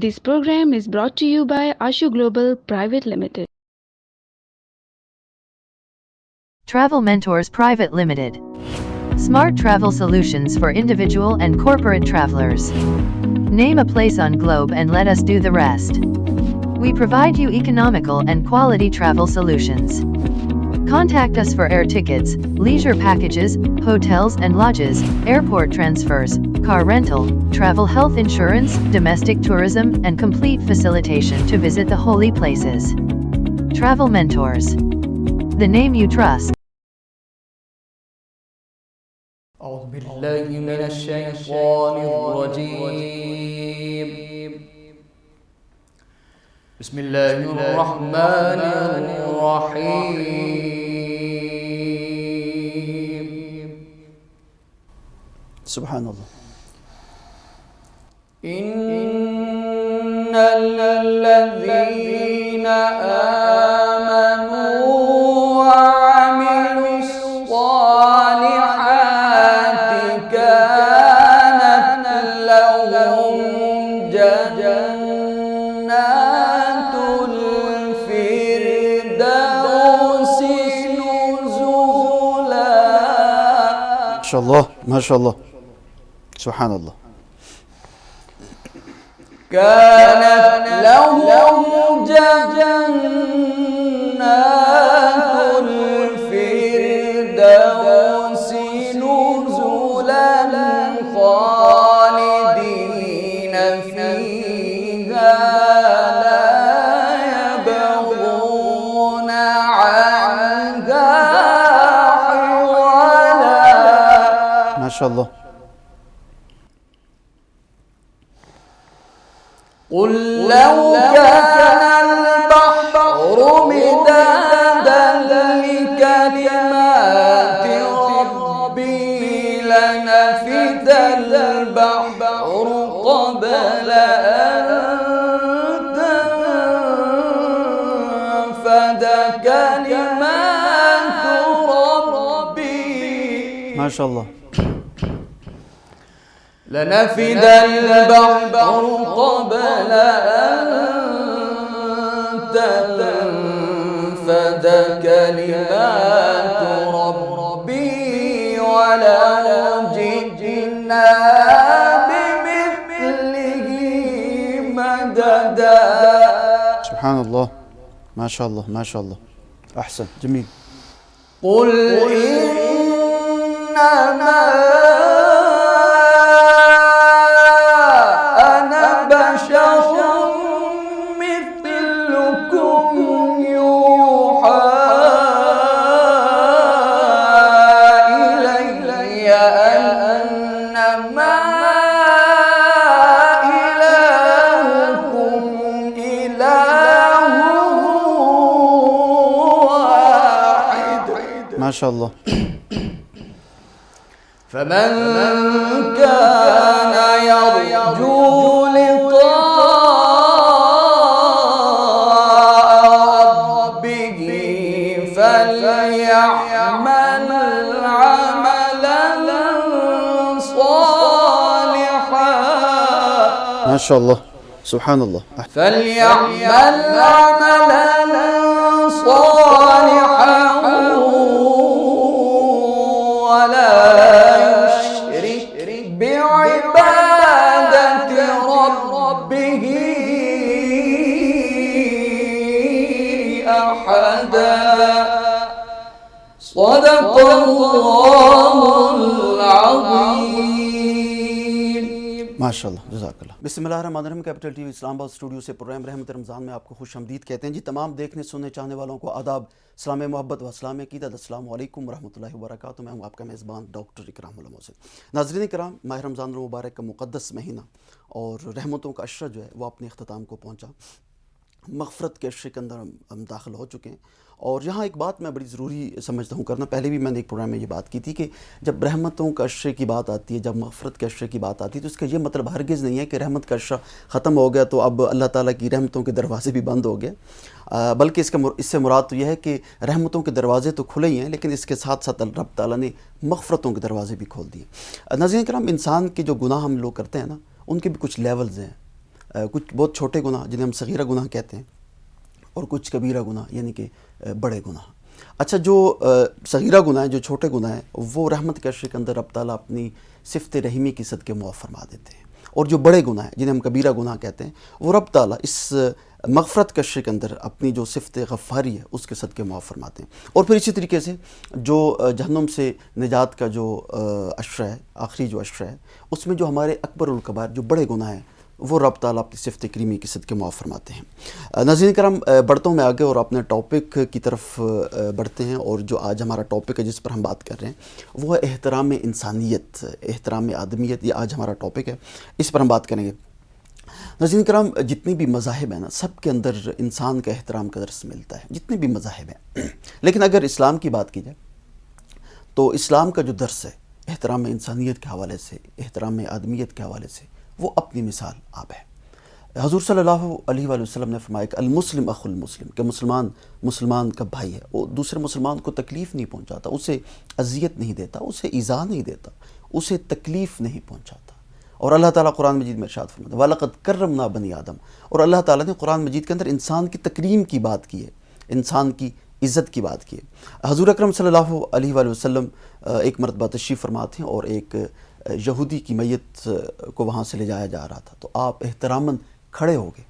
This program is brought to you by Ashu Global Private Limited. Travel Mentors Private Limited. Smart travel solutions for individual and corporate travelers. Name a place on globe and let us do the rest. We provide you economical and quality travel solutions. Contact us for air tickets, leisure packages, hotels and lodges, airport transfers, car rental, travel health insurance, domestic tourism, and complete facilitation to visit the holy places. Travel Mentors. The name you trust. أعوذ بالله من الشيطان الرجيم. بسم الله الرحمن الرحيم. سبحان الله. إن الذين آمنوا وعملوا الصالحات كانت لهم جنات الفردوس نزلا. ما شاء الله ما شاء الله. سبحان الله. كانت لهم جنات الفردوس نزلا خالدين فيها لا يبغون عنها حولا. ما شاء الله. قل لو كان البحر مدادا لكلمات ربي لنفد البحر قبل أن تنفد كلمات ربي. ما شاء الله. لنفد البحر قبل أن تنفد كلمات ربي ولو جئنا بمثله مددا. سبحان الله. ما شاء الله ما شاء الله. أحسن جميل. قل إنما ما شاء الله. فمن كان يرجو لقاء ربه فليعمل عملا صالحا. ما شاء الله. سبحان الله. فليعمل عملا صالحا ولا يشرك بعبادة ربه أحدا. صدق الله العظيم. ما شاء اللہ جزاک اللہ. بسم اللہ الرحمن الرحیم. کیپٹل ٹی وی اسلام آباد اسٹوڈیو سے پروگرام رحمت رمضان میں آپ کو خوش آمدید کہتے ہیں. جی تمام دیکھنے سننے چاہنے والوں کو آداب، اسلام محبت و اسلام عقیدت. السلام علیکم ورحمۃ اللہ وبرکاتہ. میں ہوں آپ کا میزبان ڈاکٹر اکرام اللہ محسن. ناظرین کرام، ماہ رمضان المبارک کا مقدس مہینہ اور رحمتوں کا عشرہ جو ہے وہ اپنے اختتام کو پہنچا. مغفرت کے عشرے کے اندر ہم داخل ہو چکے ہیں. اور یہاں ایک بات میں بڑی ضروری سمجھتا ہوں کرنا، پہلے بھی میں نے ایک پروگرام میں یہ بات کی تھی کہ جب رحمتوں کا عشرے کی بات آتی ہے، جب مغفرت کے عشرے کی بات آتی ہے، تو اس کا یہ مطلب ہرگز نہیں ہے کہ رحمت کا عشرہ ختم ہو گیا تو اب اللہ تعالیٰ کی رحمتوں کے دروازے بھی بند ہو گئے، بلکہ اس سے مراد تو یہ ہے کہ رحمتوں کے دروازے تو کھلے ہی ہیں، لیکن اس کے ساتھ ساتھ رب تعالیٰ نے مغفرتوں کے دروازے بھی کھول دیے. ناظرین کرام، انسان کے جو گناہ ہم لوگ کرتے ہیں نا، ان کے بھی کچھ لیولز ہیں. کچھ بہت چھوٹے گناہ جنہیں ہم صغیرہ گناہ کہتے ہیں، اور کچھ کبیرہ گناہ یعنی کہ بڑے گناہ. اچھا، جو صغیرہ گناہ ہیں، جو چھوٹے گناہ ہیں، وہ رحمت کے عشرے کے اندر رب تعالیٰ اپنی صفت رحیمی کی صدقے معاف فرما دیتے ہیں. اور جو بڑے گناہ ہیں جنہیں ہم کبیرہ گناہ کہتے ہیں، وہ رب تعالیٰ اس مغفرت کے عشرے کے اندر اپنی جو صفت غفاری ہے اس کے صدقے معاف فرماتے ہیں. اور پھر اسی طریقے سے جو جہنم سے نجات کا جو عشرہ ہے، آخری جو عشرہ ہے، اس میں جو ہمارے اکبر الکبائر جو بڑے گناہ ہیں وہ رب تعالیٰ اپنی صفت کریمی کے صدقے معاف فرماتے ہیں. ناظرین کرام، بڑھتا ہوں میں آگے اور اپنے ٹاپک کی طرف بڑھتے ہیں. اور جو آج ہمارا ٹاپک ہے جس پر ہم بات کر رہے ہیں وہ ہے احترام انسانیت، احترام آدمیت. یہ آج ہمارا ٹاپک ہے، اس پر ہم بات کریں گے. ناظرین کرام، جتنی بھی مذاہب ہیں نا، سب کے اندر انسان کا احترام کا درس ملتا ہے، جتنے بھی مذاہب ہیں. لیکن اگر اسلام کی بات کی جائے تو اسلام کا جو درس ہے احترام انسانیت کے حوالے سے، احترام آدمیت کے حوالے سے، وہ اپنی مثال آپ ہے. حضور صلی اللہ علیہ وآلہ وسلم نے فرمایا کہ المسلم اخو المسلم، کہ مسلمان کا بھائی ہے، وہ دوسرے مسلمان کو تکلیف نہیں پہنچاتا، اسے اذیت نہیں دیتا، اسے ایذا نہیں دیتا، اسے تکلیف نہیں پہنچاتا. اور اللہ تعالیٰ قرآن مجید میں ارشاد فرماتا ہے وَلَقَدْ كَرَّمْنَا بَنِي آدم. اور اللہ تعالیٰ نے قرآن مجید کے اندر انسان کی تکریم کی بات کی ہے، انسان کی عزت کی بات کی ہے. حضور اکرم صلی اللہ علیہ وآلہ وسلم ایک مرتبہ تشریف فرماتے ہیں اور ایک یہودی کی میت کو وہاں سے لے جایا جا رہا تھا، تو آپ احتراماً کھڑے ہو گئے،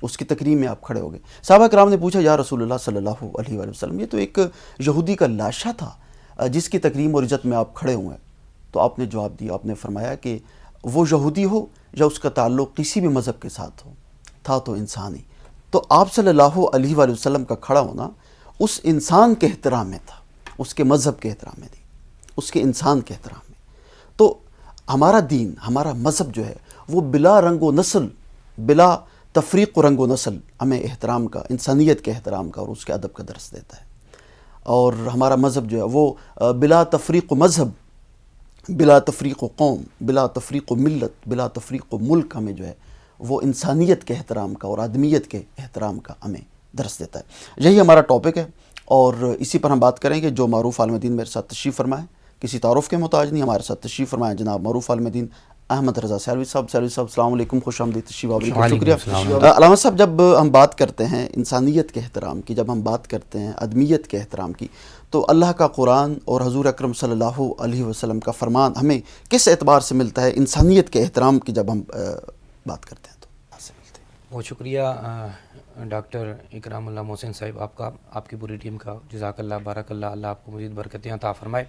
اس کی تکریم میں آپ کھڑے ہو گئے. صحابہ کرام نے پوچھا یا رسول اللہ صلی اللہ علیہ وآلہ وسلم، یہ تو ایک یہودی کا لاشا تھا جس کی تکریم اور عزت میں آپ کھڑے ہوئے ہیں. تو آپ نے جواب دیا، آپ نے فرمایا کہ وہ یہودی ہو یا اس کا تعلق کسی بھی مذہب کے ساتھ ہو، تھا تو انسان ہی. تو آپ صلی اللہ علیہ وآلہ وسلم کا کھڑا ہونا اس انسان کے احترام میں تھا، اس کے مذہب کے احترام میں نہیں، اس کے انسان کے احترام میں. تو ہمارا دین، ہمارا مذہب جو ہے وہ بلا رنگ و نسل، بلا تفریق و رنگ و نسل ہمیں احترام کا، انسانیت کے احترام کا اور اس کے ادب کا درس دیتا ہے. اور ہمارا مذہب جو ہے وہ بلا تفریق و مذہب، بلا تفریق و قوم، بلا تفریق و ملت، بلا تفریق و ملک ہمیں جو ہے وہ انسانیت کے احترام کا اور آدمیت کے احترام کا ہمیں درس دیتا ہے. یہی ہمارا ٹاپک ہے اور اسی پر ہم بات کریں گے. جو معروف عالم دین میرے ساتھ تشریف فرمائے، کسی تعارف کے محتاج نہیں، ہمارے ساتھ تشریف فرمائے جناب معروف عالم دین احمد رضا سیالوی صاحب. سیالوی صاحب السلام علیکم، خوش آمدید، تشریف آوری کا شکریہ. علامہ صاحب، جب ہم بات کرتے ہیں انسانیت کے احترام کی، جب ہم بات کرتے ہیں آدمیت کے احترام کی، تو اللہ کا قرآن اور حضور اکرم صلی اللہ علیہ وسلم کا فرمان ہمیں کس اعتبار سے ملتا ہے؟ انسانیت کے احترام کی جب ہم بات کرتے ہیں تو کہاں سے ملتے ہیں؟ بہت شکریہ ڈاکٹر اکرام اللہ محسن صاحب، آپ کا، آپ کی پوری ٹیم کا جزاک اللہ، بارک اللہ، اللہ آپ کو مزید برکتیں عطا فرمائے.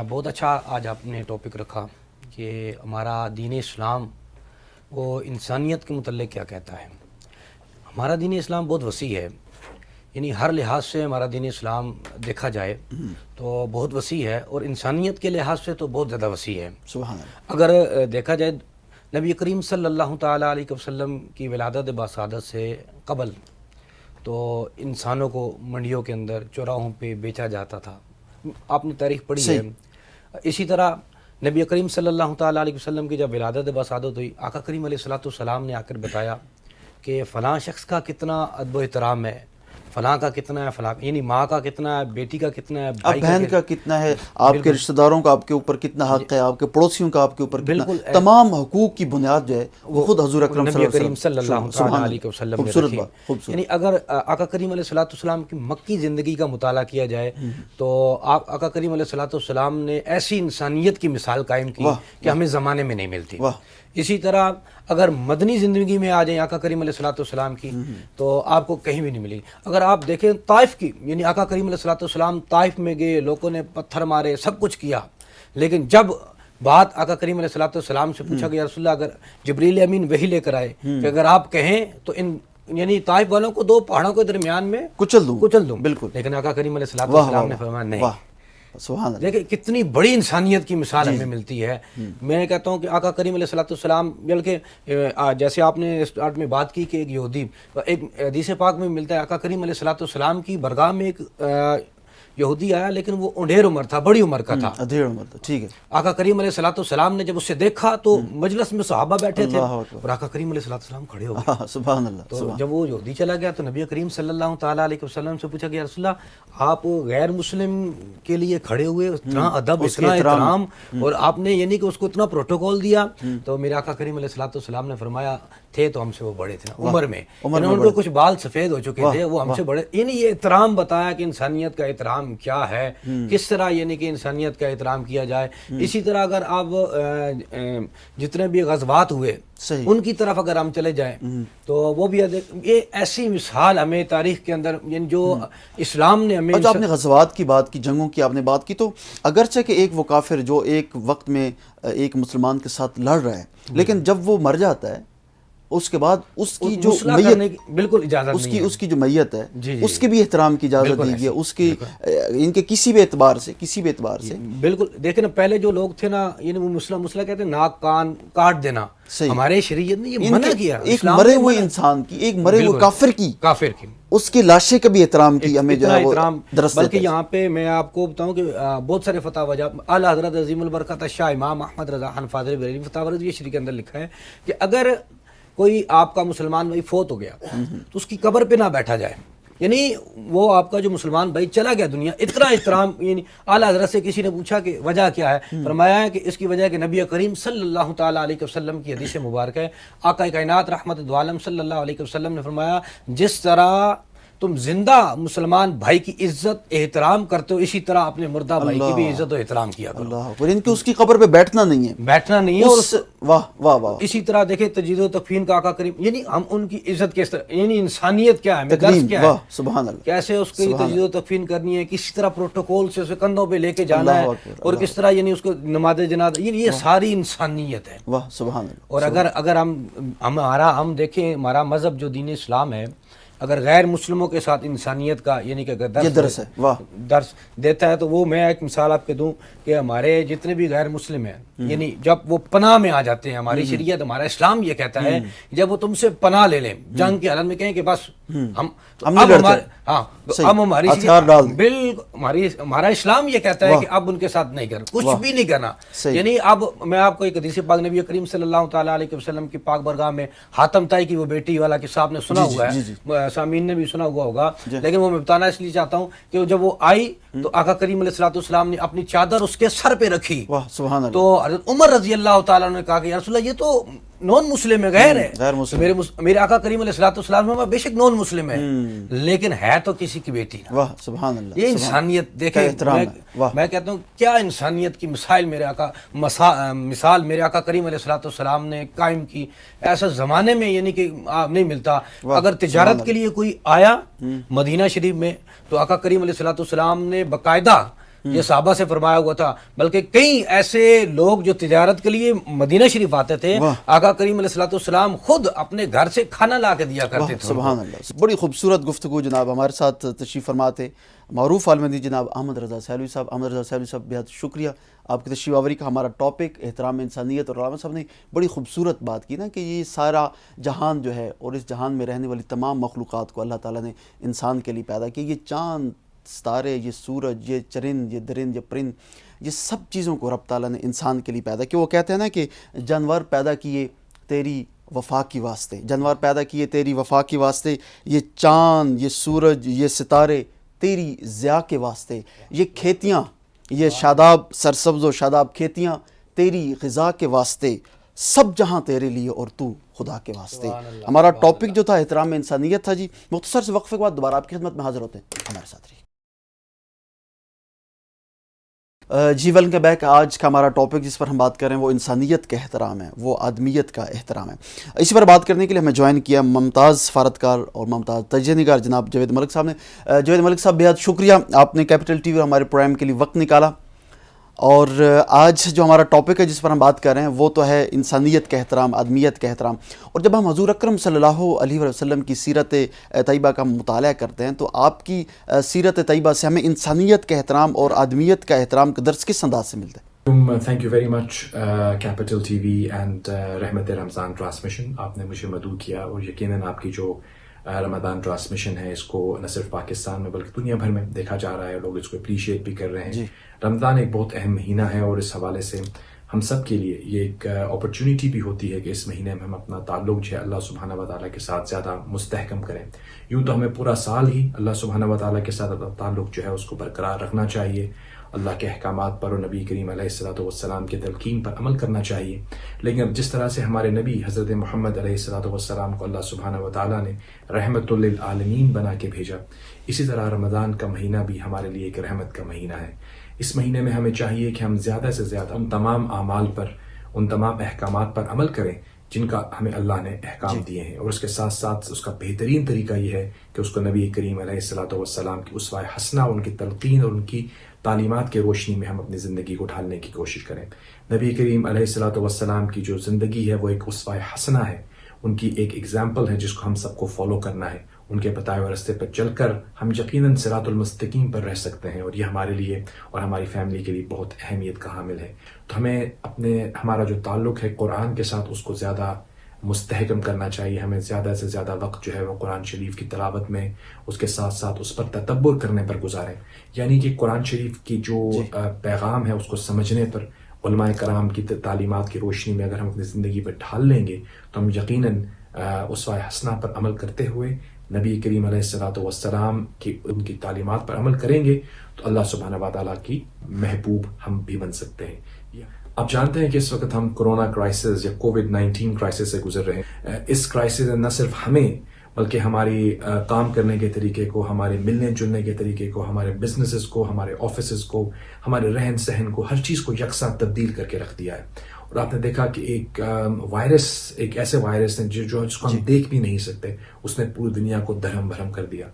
بہت اچھا آج آپ نے ٹاپک رکھا کہ ہمارا دین اسلام وہ انسانیت کے متعلق کیا کہتا ہے. ہمارا دین اسلام بہت وسیع ہے، یعنی ہر لحاظ سے ہمارا دین اسلام دیکھا جائے تو بہت وسیع ہے، اور انسانیت کے لحاظ سے تو بہت زیادہ وسیع ہے. سبحان اللہ. اگر دیکھا جائے نبی کریم صلی اللہ تعالیٰ علیہ وسلم کی ولادت باسعادت سے قبل تو انسانوں کو منڈیوں کے اندر، چوراہوں پہ بیچا جاتا تھا. آپ نے تاریخ پڑھی ہے. اسی طرح نبی کریم صلی اللہ تعالیٰ علیہ وسلم کی جب ولادت باسعادت ہوئی، آقا کریم علیہ السلام نے آ کر بتایا کہ فلاں شخص کا کتنا ادب و احترام ہے، فلاں کا کتنا ہے، فلاں، یعنی ماں کا کتنا ہے، بیٹی کا کتنا ہے، بھائی بہن کا کتنا ہے، آپ کے رشتہ داروں کا آپ کے اوپر کتنا حق ہے، آپ کے پڑوسیوں کا آپ کے اوپر کتنا، تمام حقوق کی بنیاد جو ہے وہ خود حضور اکرم صلی اللہ علیہ وسلم نے رکھی. یعنی اگر آقا کریم علیہ السلام کی مکی زندگی کا مطالعہ کیا جائے تو آقا کریم علیہ السلام نے ایسی انسانیت کی مثال قائم کی کہ ہمیں زمانے میں نہیں ملتی. اسی طرح اگر مدنی زندگی میں آ جائیں آقا کریم علیہ السلام کی تو آپ کو کہیں بھی نہیں ملے گی. اگر آپ دیکھیں طائف کی، یعنی آقا کریم علیہ السلام طائف میں گئے، لوگوں نے پتھر مارے، سب کچھ کیا، لیکن جب بات آقا کریم علیہ السلام سے پوچھا گیا رسول اللہ، اگر جبریل امین وہی لے کر آئے کہ اگر آپ کہیں تو ان یعنی طائف والوں کو دو پہاڑوں کے درمیان میں کچل دوں، بالکل، لیکن آقا کریم علیہ السلام نے فرمایا نہیں. دیکھیں کتنی بڑی انسانیت کی مثال ہمیں ملتی ہے. میں کہتا ہوں کہ آقا کریم علیہ السلام، بلکہ جیسے آپ نے اسٹارٹ میں بات کی کہ ایک یہودی، ایک حدیث پاک میں ملتا ہے آقا کریم علیہ السلام کی برگاہ میں ایک یہودی آیا لیکن وہ ڈھیر عمر تھا, بڑی عمر کا تھا, ادھیڑ عمر تھا, ٹھیک ہے. آقا کریم علیہ الصلوۃ والسلام نے جب اسے دیکھا تو مجلس میں صحابہ بیٹھے تھے اللہ اکبر. اور آقا کریم علیہ الصلوۃ والسلام کھڑے ہو گئے. سبحان اللہ. تو جب وہ یہودی چلا گیا تو نبی کریم صلی اللہ تعالیٰ علیہ وسلم سے پوچھا کہ یا رسول اللہ آپ غیر مسلم کے لیے کھڑے ہوئے, اتنا ادب, اتنا احترام, اور آپ نے یعنی کہ اس کو اتنا پروٹوکول دیا. تو میرے آقا کریم علیہ الصلوۃ والسلام نے فرمایا تھے تو ہم سے وہ بڑے تھے نا عمر میں, یعنی ان کو کچھ بال سفید ہو چکے تھے, وہ ہم سے بڑے, یعنی یہ احترام بتایا کہ انسانیت کا احترام کیا ہے, کس طرح یعنی کہ انسانیت کا احترام کیا جائے. اسی طرح اگر آپ جتنے بھی غزوات ہوئے ان کی طرف اگر ہم چلے جائیں تو وہ بھی یہ ایسی مثال ہمیں تاریخ کے اندر, یعنی جو اسلام نے ہمیں. جو آپ نے غزوات کی بات کی, جنگوں کی آپ نے بات کی, تو اگرچہ کہ ایک وہ کافر جو ایک وقت میں ایک مسلمان کے ساتھ لڑ رہا ہے, لیکن جب وہ مر جاتا ہے اس کے بعد اس کی جو میت, بالکل اجازت نہیں ہے, اس کی جو میت ہے اس کے بھی احترام کی اجازت دی گئی ہے, اس کی ان کے کسی بھی اعتبار سے بالکل. دیکھیں نا پہلے جو لوگ تھے نا, یعنی وہ مسئلہ کہتے ہیں ناک کان کاٹ دینا, ہمارے شریعت نے یہ منع کیا. ایک مرے ہوئے انسان کی, ایک مرے ہوئے کافر کی اس کی لاشیں کا بھی احترام کی ہمیں جو ہے وہ درست. بلکہ یہاں پہ میں آپ کو بتاؤں کہ بہت سارے فتاوی اعلیٰ حضرت عظیم البرکت شاہ امام احمد رضا خان فاضل بریلوی فتاوی رضویہ شریف کے اندر لکھا ہے کہ اگر کوئی آپ کا مسلمان بھائی فوت ہو گیا تو اس کی قبر پہ نہ بیٹھا جائے, یعنی وہ آپ کا جو مسلمان بھائی چلا گیا دنیا, اتنا احترام. یعنی اعلیٰ حضرت سے کسی نے پوچھا کہ وجہ کیا ہے, فرمایا ہے کہ اس کی وجہ ہے کہ نبی کریم صلی اللہ تعالیٰ علیہ وسلم کی حدیث مبارک ہے, آقا کائنات رحمت دو عالم صلی اللہ علیہ وسلم نے فرمایا جس طرح تم زندہ مسلمان بھائی کی عزت احترام کرتے ہو اسی طرح اپنے مردہ بھائی کی بھی عزت و احترام کیا کرو. اللہ, ان کی اس کی قبر پہ بیٹھنا نہیں ہے, اور واہ واہ واہ. اسی طرح دیکھیں تجدید و تکفین کا آقا کریم, یعنی ہم ان کی عزت کس طرح, یعنی انسانیت کیا ہے, درس کیا ہے, سبحان اللہ, کیسے اس کی تجدید و تکفین کرنی ہے, کسی طرح پروٹوکول سے اسے کندھوں پہ لے کے جانا ہے, اور کس طرح یعنی اس کو نماز جنازہ, یہ ساری انسانیت ہے. واہ سبحان اللہ. اور اگر ہم دیکھیں ہمارا مذہب جو دین اسلام ہے, اگر غیر مسلموں کے ساتھ انسانیت کا یعنی کہ درس دیتا ہے تو وہ میں ایک مثال آپ کے دوں کہ ہمارے جتنے بھی غیر مسلم ہیں, یعنی جب وہ پناہ میں آ جاتے ہیں, ہماری شریعت ہمارا اسلام یہ کہتا ہے جب وہ تم سے پناہ لے لیں جنگ کی حالت میں, کہیں کہ بس ہمارا اسلام یہ کہتا ہے کہ اب ان کے ساتھ نہیں کرنا, کچھ بھی نہیں کرنا. یعنی اب میں آپ کو ایک حدیث پاک نبی کریم صلی اللہ تعالیٰ علیہ وسلم کی پاک برگاہ میں حاتم طائی کی وہ بیٹی والا قصہ آپ نے سنا ہوا ہے, سامعین نے بھی سنا ہوا ہوگا, لیکن وہ میں بتانا اس لیے چاہتا ہوں کہ جب وہ آئی تو آقا کریم علیہ الصلوۃ والسلام نے اپنی چادر اس کے سر پہ رکھی, تو حضرت عمر رضی اللہ تعالیٰ نے کہا کہ یا رسول اللہ یہ تو نون مسلم ہے, غیر ہے, میرے آقا کریم علیہ الصلوۃ والسلام میں بے شک نون مسلم ہے لیکن ہے تو کسی کی بیٹی نا. واہ سبحان اللہ. یہ انسانیت دیکھیں, میں کہتا ہوں کیا انسانیت کی مثال میرے آقا کریم علیہ الصلوۃ والسلام نے قائم کی. ایسا زمانے میں یعنی کہ نہیں ملتا. اگر تجارت کے لیے کوئی آیا مدینہ شریف میں تو آقا کریم علیہ الصلوۃ والسلام نے باقاعدہ, یہ صحابہ سے فرمایا ہوا تھا, بلکہ کئی ایسے لوگ جو تجارت کے لیے مدینہ شریف آتے تھے, آقا کریم علیہ الصلوۃ والسلام خود اپنے گھر سے کھانا لا کے دیا کرتے تھے. سبحان اللہ. بڑی خوبصورت گفتگو جناب. ہمارے ساتھ تشریف فرماتے معروف عالم دین جناب احمد رضا سہلوی صاحب. احمد رضا سہلوی صاحب بہت شکریہ آپ کی تشریف آوری کا. ہمارا ٹاپک احترام انسانیت, اور علامہ صاحب نے بڑی خوبصورت بات کی نا کہ یہ سارا جہان جو ہے اور اس جہان میں رہنے والی تمام مخلوقات کو اللہ تعالیٰ نے انسان کے لیے پیدا کیا. یہ چاند, ستارے, یہ سورج, یہ چرند, یہ درند, یہ پرند, یہ سب چیزوں کو رب تعالیٰ نے انسان کے لیے پیدا کیا. وہ کہتے ہیں نا کہ جانور پیدا کیے تیری وفا کی واسطے, جانور پیدا کیے تیری وفا کے واسطے, یہ چاند, یہ سورج, یہ ستارے تیری ضیاء کے واسطے, یہ کھیتیاں, یہ شاداب سرسبز و شاداب کھیتیاں تیری غذا کے واسطے, سب جہاں تیرے لیے اور تو خدا کے واسطے. ہمارا ٹاپک جو تھا احترام انسانیت تھا جی. مختصر سے وقفے کے بعد دوبارہ آپ کی خدمت میں حاضر ہوتے ہیں, ہمارے ساتھ رہیے. جی ویلکم بیک. آج کا ہمارا ٹاپک جس پر ہم بات کر رہے ہیں وہ انسانیت کا احترام ہے, وہ آدمیت کا احترام ہے. اسی پر بات کرنے کے لیے ہمیں جوائن کیا ممتاز سفارتکار اور ممتاز تجزیہ نگار جناب جاوید ملک صاحب نے. جاوید ملک صاحب بہت شکریہ, آپ نے کیپٹل ٹی وی اور ہمارے پروگرام کے لیے وقت نکالا. اور آج جو ہمارا ٹاپک ہے جس پر ہم بات کر رہے ہیں وہ تو ہے انسانیت کا احترام, آدمیت کا احترام. اور جب ہم حضور اکرم صلی اللہ علیہ وسلم کی سیرت طیبہ کا مطالعہ کرتے ہیں تو آپ کی سیرت طیبہ سے ہمیں انسانیت کا احترام اور آدمیت کا احترام کا درس کس انداز سے ملتا ہے؟ Thank you very much capital T V and رحمت رمضان ٹرانسمیشن. آپ نے مجھے مدعو کیا اور یقیناً آپ کی جو رمضان ٹرانسمیشن ہے، اس کو نہ صرف پاکستان میں بلکہ دنیا بھر میں دیکھا جا رہا ہے، لوگ اس کو اپریشیٹ بھی کر رہے ہیں. رمضان ایک بہت اہم مہینہ ہے اور اس حوالے سے ہم سب کے لیے یہ ایک اپرچونیٹی بھی ہوتی ہے کہ اس مہینے میں ہم اپنا تعلق جو ہے اللہ سبحانہ و تعالیٰ کے ساتھ زیادہ مستحکم کریں. یوں تو ہمیں پورا سال ہی اللہ سبحانہ و تعالیٰ کے ساتھ اپنا تعلق جو ہے اس کو برقرار رکھنا چاہیے، اللہ کے احکامات پر اور نبی کریم علیہ الصلوۃ والسلام کے تلقین پر عمل کرنا چاہیے. لیکن جس طرح سے ہمارے نبی حضرت محمد علیہ الصلوۃ والسلام کو اللہ سبحانہ و تعالیٰ نے رحمت للعالمین بنا کے بھیجا، اسی طرح رمضان کا مہینہ بھی ہمارے لیے ایک رحمت کا مہینہ ہے. اس مہینے میں ہمیں چاہیے کہ ہم زیادہ سے زیادہ ان تمام اعمال پر، ان تمام احکامات پر عمل کریں جن کا ہمیں اللہ نے احکام دیے ہیں، اور اس کے ساتھ ساتھ اس کا بہترین طریقہ یہ ہے کہ اس کو نبی کریم علیہ الصلوۃ والسلام کی اسوہ حسنہ، ان کی تلقین اور ان کی تعلیمات کی روشنی میں ہم اپنی زندگی کو ڈھالنے کی کوشش کریں. نبی کریم علیہ الصلوۃ والسلام کی جو زندگی ہے وہ ایک اسوہ حسنہ ہے، ان کی ایک ایگزامپل ہے جس کو ہم سب کو فالو کرنا ہے. ان کے بتائے ہوئے راستے پر چل کر ہم یقیناً صراط المستقیم پر رہ سکتے ہیں، اور یہ ہمارے لیے اور ہماری فیملی کے لیے بہت اہمیت کا حامل ہے. تو ہمیں ہمارا جو تعلق ہے قرآن کے ساتھ اس کو زیادہ مستحکم کرنا چاہیے. ہمیں زیادہ سے زیادہ وقت جو ہے وہ قرآن شریف کی تلاوت میں، اس کے ساتھ ساتھ اس پر تدبر کرنے پر گزاریں. یعنی کہ قرآن شریف کی جو پیغام ہے اس کو سمجھنے پر علماء کرام کی تعلیمات کی روشنی میں اگر ہم اپنی زندگی پر ڈھال لیں گے تو ہم یقیناً اسوہ حسنہ پر عمل کرتے ہوئے نبی کریم علیہ الصلوۃ والسلام کی ان کی تعلیمات پر عمل کریں گے تو اللہ سبحانہ و تعالیٰ کی محبوب ہم بھی بن سکتے ہیں. آپ جانتے ہیں کہ اس وقت ہم کرونا کرائسس یا کووڈ-19 کرائسس سے گزر رہے ہیں. اس کرائسس نے نہ صرف ہمیں بلکہ ہماری کام کرنے کے طریقے کو، ہمارے ملنے جلنے کے طریقے کو، ہمارے بزنسز کو، ہمارے آفیسز کو، ہمارے رہن سہن کو، ہر چیز کو یکساں تبدیل کر کے رکھ دیا ہے. اور آپ نے دیکھا کہ ایک وائرس، ایک ایسے وائرس نے جس کو ہم دیکھ بھی نہیں سکتے، اس نے پوری دنیا کو درہم بھرم کر دیا.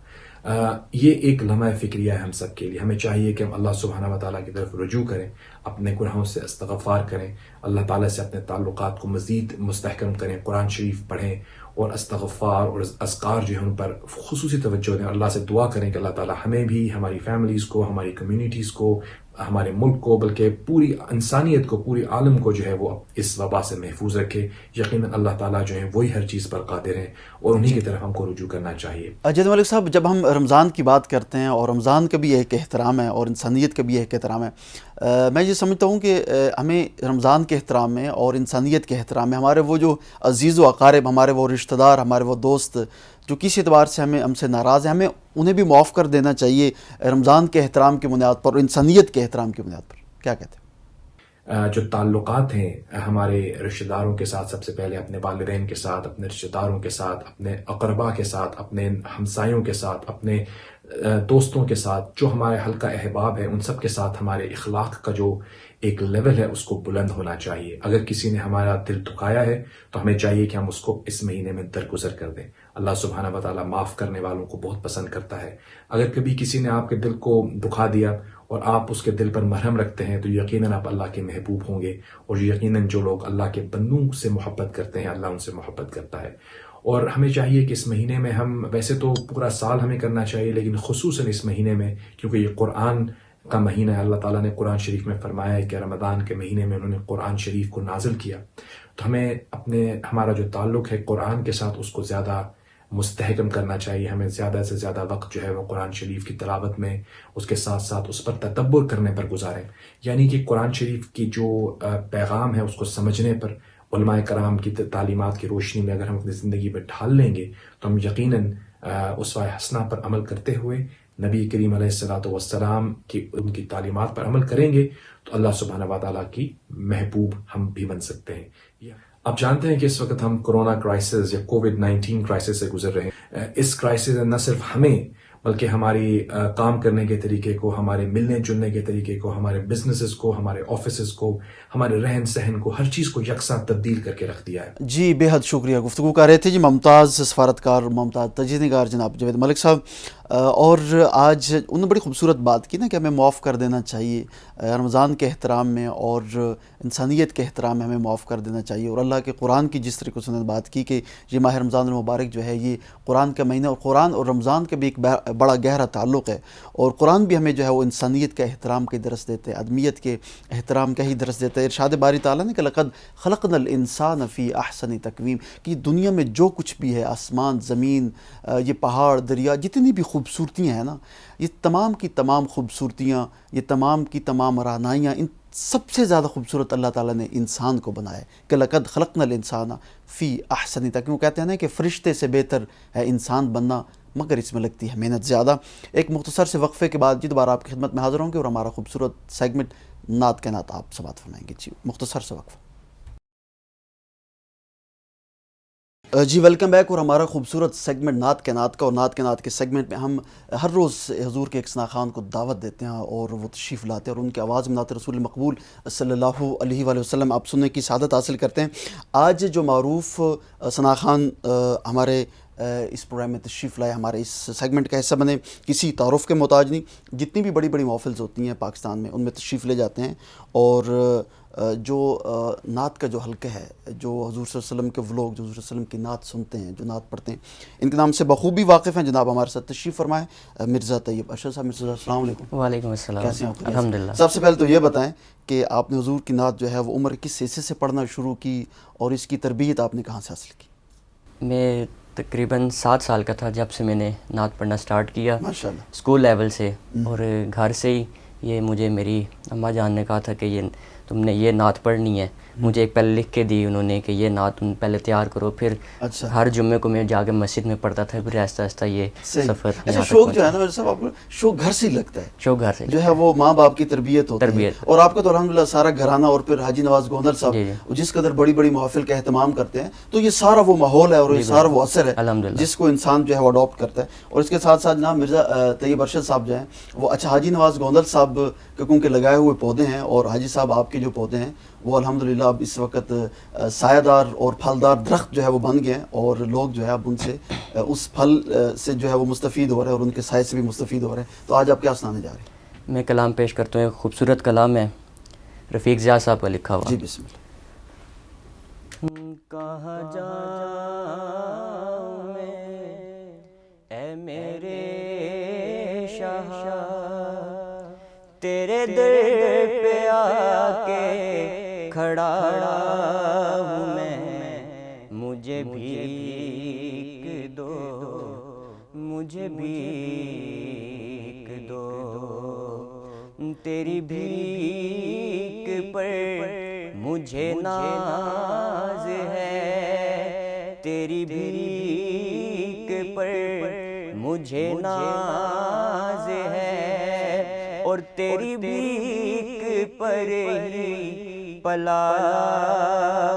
یہ ایک لمحہ فکریہ ہے ہم سب کے لیے. ہمیں چاہیے کہ ہم اللہ سبحانہ و تعالیٰ کی طرف رجوع کریں، اپنے گناہوں سے استغفار کریں، اللہ تعالیٰ سے اپنے تعلقات کو مزید مستحکم کریں، قرآن شریف پڑھیں اور استغفار اور اذکار جو ہے ان پر خصوصی توجہ دیں. اللہ سے دعا کریں کہ اللہ تعالیٰ ہمیں بھی، ہماری فیملیز کو، ہماری کمیونٹیز کو، ہمارے ملک کو، بلکہ پوری انسانیت کو، پوری عالم کو جو ہے وہ اس وبا سے محفوظ رکھے. یقیناً اللہ تعالیٰ جو ہے وہی ہر چیز پر قادر ہیں اور انہی کی طرف ہم کو رجوع کرنا چاہیے. جید ملک صاحب، جب ہم رمضان کی بات کرتے ہیں اور رمضان کا بھی ایک احترام ہے اور انسانیت کا بھی ایک احترام ہے، میں یہ سمجھتا ہوں کہ ہمیں رمضان کے احترام میں اور انسانیت کے احترام میں ہمارے وہ جو عزیز و اقارب، ہمارے وہ رشتہ دار، ہمارے وہ دوست جو کسی اعتبار سے ہم سے ناراض ہیں، ہمیں انہیں بھی معاف کر دینا چاہیے رمضان کے احترام کی بنیاد پر اور انسانیت کے احترام کی بنیاد پر. کیا کہتے ہیں؟ جو تعلقات ہیں ہمارے رشتہ داروں کے ساتھ، سب سے پہلے اپنے والدین کے ساتھ، اپنے رشتہ داروں کے ساتھ، اپنے اقربا کے ساتھ، اپنے ہمسایوں کے ساتھ، اپنے دوستوں کے ساتھ، جو ہمارے حلقہ احباب ہے ان سب کے ساتھ ہمارے اخلاق کا جو ایک لیول ہے اس کو بلند ہونا چاہیے. اگر کسی نے ہمارا دل دکھایا ہے تو ہمیں چاہیے کہ ہم اس کو اس مہینے میں درگزر کر دیں. اللہ سبحانہ و تعالیٰ معاف کرنے والوں کو بہت پسند کرتا ہے. اگر کبھی کسی نے آپ کے دل کو دکھا دیا اور آپ اس کے دل پر مرہم رکھتے ہیں تو یقیناً آپ اللہ کے محبوب ہوں گے، اور یقیناً جو لوگ اللہ کے بندوں سے محبت کرتے ہیں اللہ ان سے محبت کرتا ہے. اور ہمیں چاہیے کہ اس مہینے میں ہم، ویسے تو پورا سال ہمیں کرنا چاہیے لیکن خصوصاً اس مہینے میں، کیونکہ یہ قرآن کا مہینہ ہے، اللہ تعالیٰ نے قرآن شریف میں فرمایا ہے کہ رمضان کے مہینے میں انہوں نے قرآن شریف کو نازل کیا، تو ہمیں ہمارا جو تعلق ہے قرآن کے ساتھ اس کو زیادہ مستحکم کرنا چاہیے. ہمیں زیادہ سے زیادہ وقت جو ہے وہ قرآن شریف کی تلاوت میں، اس کے ساتھ ساتھ اس پر تدبر کرنے پر گزاریں. یعنی کہ قرآن شریف کی جو پیغام ہے اس کو سمجھنے پر علماء کرام کی تعلیمات کی روشنی میں اگر ہم اپنی زندگی پر ڈھال لیں گے تو ہم یقیناً اسوہ حسنہ پر عمل کرتے ہوئے نبی کریم علیہ الصلوۃ والسلام کی ان کی تعلیمات پر عمل کریں گے تو اللہ سبحانہ و تعالیٰ کی محبوب ہم بھی بن سکتے ہیں. آپ جانتے ہیں کہ اس وقت ہم کرونا کرائسس یا کووڈ-19 کرائسس سے گزر رہے ہیں. اس کرائسس نے نہ صرف ہمیں بلکہ ہماری کام کرنے کے طریقے کو، ہمارے ملنے جلنے کے طریقے کو، ہمارے بزنسز کو، ہمارے آفیسز کو، ہمارے رہن سہن کو، ہر چیز کو یکساں تبدیل کر کے رکھ دیا ہے. جی بے حد شکریہ. گفتگو کر رہے تھے جی ممتاز سفارتکار، ممتاز تجزیہ نگار جناب جاوید ملک صاحب. اور آج انہوں نے بڑی خوبصورت بات کی نا کہ ہمیں معاف کر دینا چاہیے رمضان کے احترام میں اور انسانیت کے احترام میں ہمیں معاف کر دینا چاہیے. اور اللہ کے قرآن کی جس طریقے سے انہوں نے بات کی کہ یہ ماہ رمضان المبارک جو ہے یہ قرآن کا مہینہ، اور قرآن اور رمضان کا بھی ایک بڑا گہرا تعلق ہے. اور قرآن بھی ہمیں جو ہے وہ انسانیت کے احترام کا درس دیتے ہیں، آدمیت کے احترام کا ہی درس دیتا ہے. ارشاد باری تعالیٰ نے کہ لقد خلقنا الانسان فی احسن تقویم، کہ دنیا میں جو کچھ بھی ہے، آسمان، زمین، یہ پہاڑ، دریا، جتنی بھی خوبصورتیاں ہیں نا، یہ تمام کی تمام خوبصورتیاں، یہ تمام کی تمام رعنائیاں، ان سب سے زیادہ خوبصورت اللہ تعالیٰ نے انسان کو بنایا ہے کہ لقد خلقنا الانسان فی احسن تقویم. وہ کہتے ہیں نا کہ فرشتے سے بہتر ہے انسان بننا، مگر اس میں لگتی ہے محنت زیادہ. ایک مختصر سے وقفے کے بعد دوبارہ آپ کی خدمت میں حاضر ہوں گے اور ہمارا خوبصورت سیگمنٹ نعت کے نعت آپ سماعت فرمائیں گے. جی مختصر سے وقفہ. جی ویلکم بیک. اور ہمارا خوبصورت سیگمنٹ نعت کے نعت کا، اور نعت کے نعت کے سیگمنٹ میں ہم ہر روز حضور کے ایک ثناخوان کو دعوت دیتے ہیں اور وہ تشریف لاتے ہیں اور ان کی آواز میں نعت رسول مقبول صلی اللہ علیہ وآلہ وسلم آپ سننے کی سعادت حاصل کرتے ہیں. آج جو معروف ثناخوان ہمارے اس پروگرام میں تشریف لائے، ہمارے اس سیگمنٹ کا حصہ بنے، کسی تعارف کے محتاج نہیں. جتنی بھی بڑی بڑی محفلز ہوتی ہیں پاکستان میں، ان میں تشریف لے جاتے ہیں اور جو نعت کا جو حلقہ ہے، جو حضور صلی اللہ علیہ وسلم کے ولاگ، جو حضور صلی اللہ علیہ وسلم کی نعت سنتے ہیں، جو نعت پڑھتے ہیں، ان کے نام سے بخوبی واقف ہیں. جناب ہمارے ساتھ تشریف فرمائیں مرزا طیب ارشد صاحب. مرزا صاحب السلام علیکم. وعلیکم السلام. کیسے ہیں آپ؟ الحمدللہ. سب سے پہلے تو یہ بتائیں کہ آپ نے حضور کی نعت جو ہے وہ عمر کس حصے سے پڑھنا شروع کی اور اس کی تربیت آپ نے کہاں سے حاصل کی؟ میں تقریباً 7 سال کا تھا جب سے میں نے نعت پڑھنا سٹارٹ کیا، ماشاءاللہ. اسکول لیول سے. اور گھر سے ہی یہ مجھے میری اماں جان نے کہا تھا کہ یہ تم نے یہ نعت پڑھنی ہے. مجھے ایک پہلے لکھ کے دی انہوں نے کہ یہ نعت تم پہلے تیار کرو، پھر ہر جمعے کو میں جا کے مسجد میں پڑھتا تھا. پھر آہستہ آہستہ یہ سفر. اچھا شوق جو ہے نا میرے صاحب، آپ کو شوق گھر سے ہی لگتا ہے؟ شوق گھر سے جو ہے وہ ماں باپ کی تربیت ہوتی ہے. اور آپ کا تو الحمدللہ سارا گھرانہ، اور پھر حاجی نواز گوندل صاحب جس قدر بڑی بڑی محافل کا اہتمام کرتے ہیں، تو یہ سارا وہ ماحول ہے اور یہ سارا وہ اثر ہے جس کو انسان جو ہے وہ اڈاپٹ کرتا ہے. اور اس کے ساتھ ساتھ جناب مرزا طیب ارشد صاحب جو ہیں وہ اچھا حاجی نواز گوندل صاحب کے کیونکہ لگائے ہوئے پودے ہیں، اور حاجی صاحب آپ کے جو پودے ہیں وہ الحمدللہ اب اس وقت سایہ دار اور پھلدار درخت جو ہے وہ بن گئے ہیں، اور لوگ جو ہے اب ان سے اس پھل سے جو ہے وہ مستفید ہو رہے ہیں اور ان کے سائے سے بھی مستفید ہو رہے ہیں. تو آج آپ کیا سنانے جا رہے ہیں؟ میں کلام پیش کرتا ہوں. ایک خوبصورت کلام ہے رفیق ضیاء صاحب کا لکھا ہوا. جی بسم اللہ. کہاں جاؤں میں اے میرے شاہ، تیرے در پہ آ کے کھڑا ہوں میں. مجھے بھیک دو، مجھے بھیک دو، تیری بھیک پر مجھے ناز ہے، تیری بھیک پر مجھے ناز ہے، اور تیری بھیک پر ہی پلا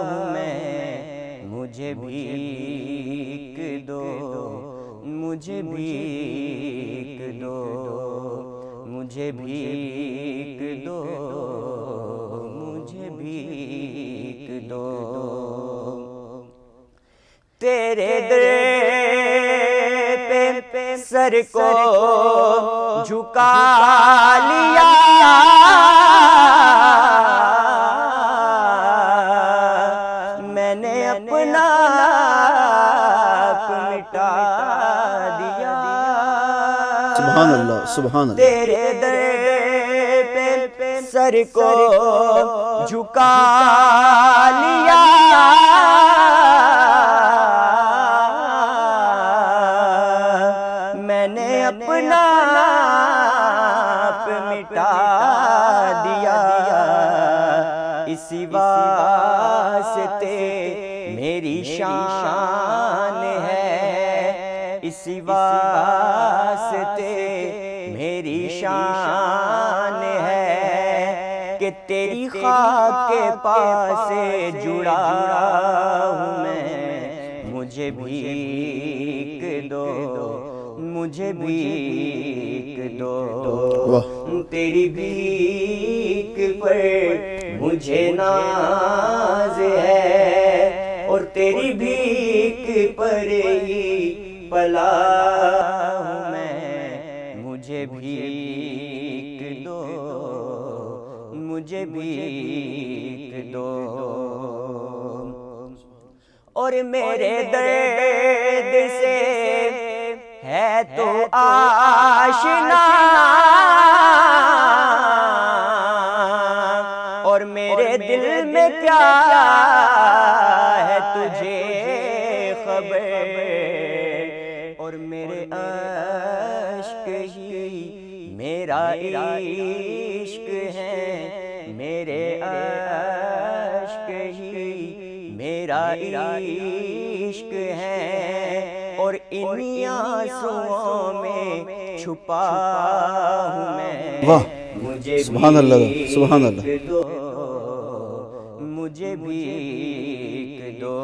ہوں میں. مجھے بھیک دو، مجھے بھیک دو، مجھے بھیک دو، مجھے بھیک دو. تیرے در پہ سر کو جھکا لیا، میں نے اپنا آپ مٹا دیا. سبحان اللہ سبحان اللہ. تیرے در پہ سر کو جھکا لیا، میں نے اپنا آپ مٹا دیا. اسی واسطے میری شان ہے، اسی واسطے میری شان ہے کہ تیری خاک کے پاس جڑا ہوں میں. مجھے بھیک دو، مجھے بھیک دو، تیری بھیک پر مجھے ناز ہے، اور تیری بھیک پر ہی پلا ہوں میں. بھیک دو، مجھے بھیک دو، اور میرے درد سے ہے تو آشنا، اور میرے دل میں کیا ہے تجھے خبر، اور میرے عشق ہی میرا عشق ہے، میرے عشق ہی میرا عشق ہے، اور انہی آنسوؤں میں چھپا ہوں میں، واہ مجھے سبحان اللہ سبحان اللہ. بھیک دو، مجھے بھیک دو،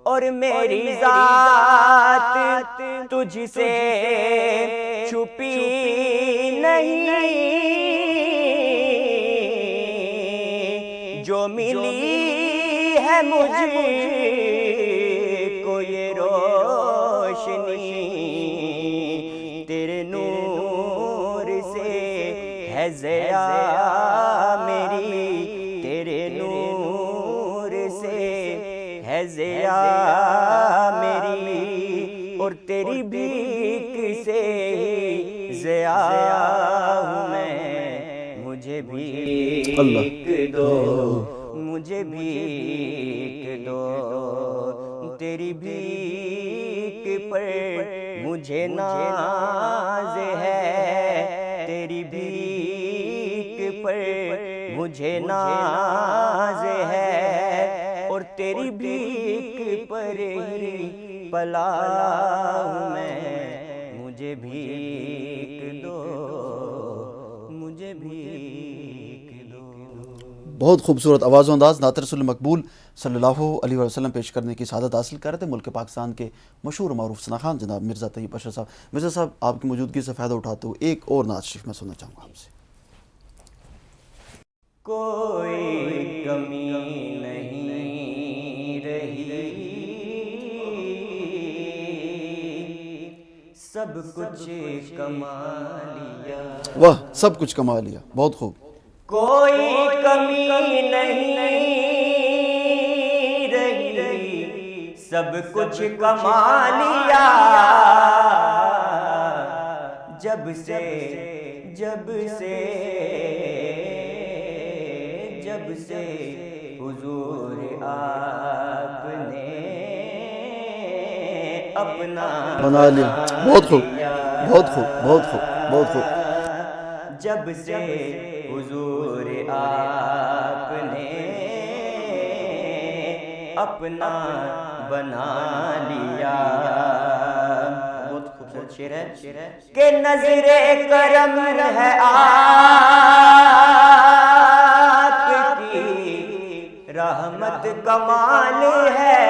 اور میری ذات تجھ سے چھپی نہیں، جو ملی ہے مجھ کو یہ روشنی، تیرے نور سے ہے ضیا میری، تیرے نور سے ہے ضیا میری، اور تیری بھیک سے ضیا ہوں میں، مجھے بھیک دو، مجھے بھیک دو، تیری بھیک پر مجھے ناز ہے، تیری بھیک پر مجھے ناز ہے، اور تیری بھیک پر ہی پلا ہوں میں، مجھے بھیک دو، مجھے بھیک دو. بہت خوبصورت آواز و انداز نعت رسول مقبول صلی اللہ علیہ وسلم پیش کرنے کی سعادت حاصل کر رہے تھے ملک پاکستان کے مشہور معروف ثناخوان جناب مرزا طیب اشرف صاحب. مرزا صاحب آپ کی موجودگی سے فائدہ اٹھاتے ہوئے ایک اور نعت شریف میں سننا چاہوں گا آپ سے. کوئی کمی نہیں رہی، سب کچھ کما لیا، واہ سب کچھ کما لیا، بہت خوب. کوئی کمی نہیں رہی، سب کچھ کما لیا، جب سے حضور آپ نے اپنا بنا لیا. بہت خوب بہت خوب بہت خوب بہت خوب. جب سے حضور آپ نے اپنا بنا لیا. بہت خوبصورت شعر ہے کہ نظر کرم ہے آپ کی، رحمت کمال ہے،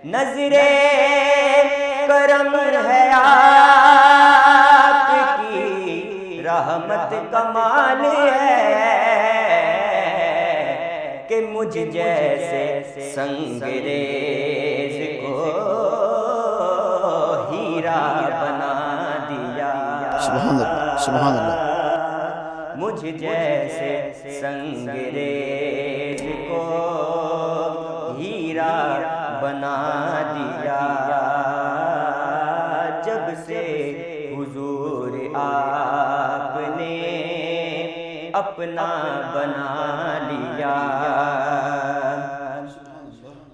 نظر کرم ہے آپ کی، رحمت کمال ہے، کہ مجھ جیسے سنگریز کو ہیرا بنا دیا. سبحان اللہ سبحان اللہ. مجھ جیسے سنگریز کو ہیرا بنا دیا، جب سے حضور آپ نے اپنا بنا لیا.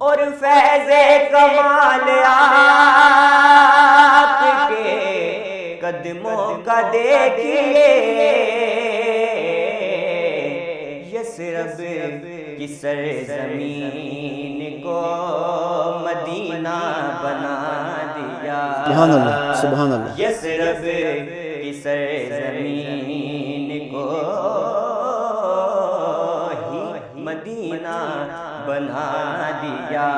اور فیض کمال آپ کے قدموں کا دیکھیے، یثرب کی سرزمین کو مدینہ بنا دیا. سبحان اللہ سبحان اللہ. یثرب کی سرزمین کو ہی مدینہ بنا دیا.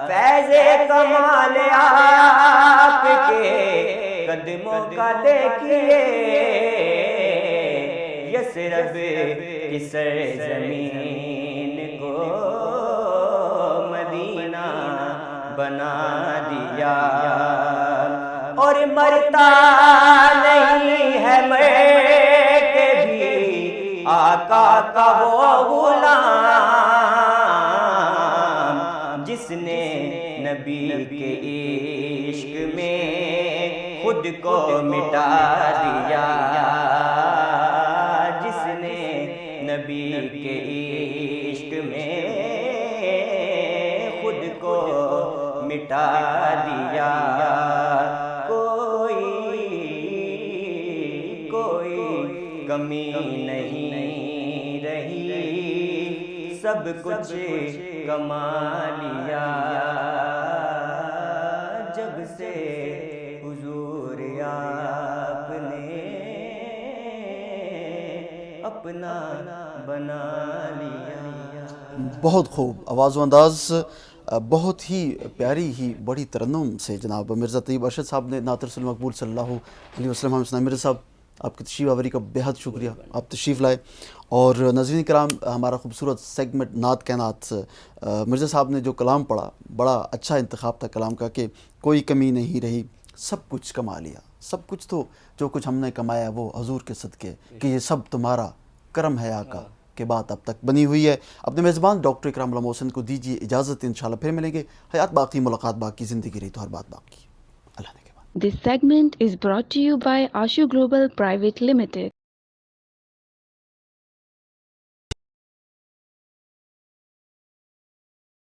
فیض کمال آپ کے قدموں کا دیکھیے، یثرب کی سرزمین کو مدینہ بنا دیا اور مرتا نہیں ہے میں کہ بھی آقا کا وہ غلام جس نے نبی کے عشق میں خود کو مٹا دیا جس نے نبی کے عشق میں خود کو مٹا دیا کوئی کمی نہیں رہی سب کچھ کما لیا جب سے حضور آپ نے اپنا بنا لیا. بہت خوب آواز و انداز بہت ہی پیاری ہی بڑی ترنم سے جناب مرزا طیب ارشد صاحب نے نعت رسول مقبول صلی اللہ علیہ وسلم ہم سنا. مرزا صاحب آپ کی تشریف آوری کا بہت شکریہ, آپ تشریف لائے. اور ناظرین کرام ہمارا خوبصورت سیگمنٹ نعت کے نعت مرزا صاحب نے جو کلام پڑھا بڑا اچھا انتخاب تھا کلام کا کہ کوئی کمی نہیں رہی سب کچھ کما لیا. سب کچھ تو جو کچھ ہم نے کمایا وہ حضور کے صدقے کہ یہ سب تمہارا کرم ہے آقا کہ بات اب تک بنی ہوئی ہے. اپنے میزبان ڈاکٹر اکرام اللہ محسن کو دیجیے اجازت, انشاءاللہ پھر ملیں گے. حیات باقی ملاقات باقی زندگی رہی تو ہر بات باقی. اللہ نے کے بعد. This segment is brought to you by Ashu Global Private Limited.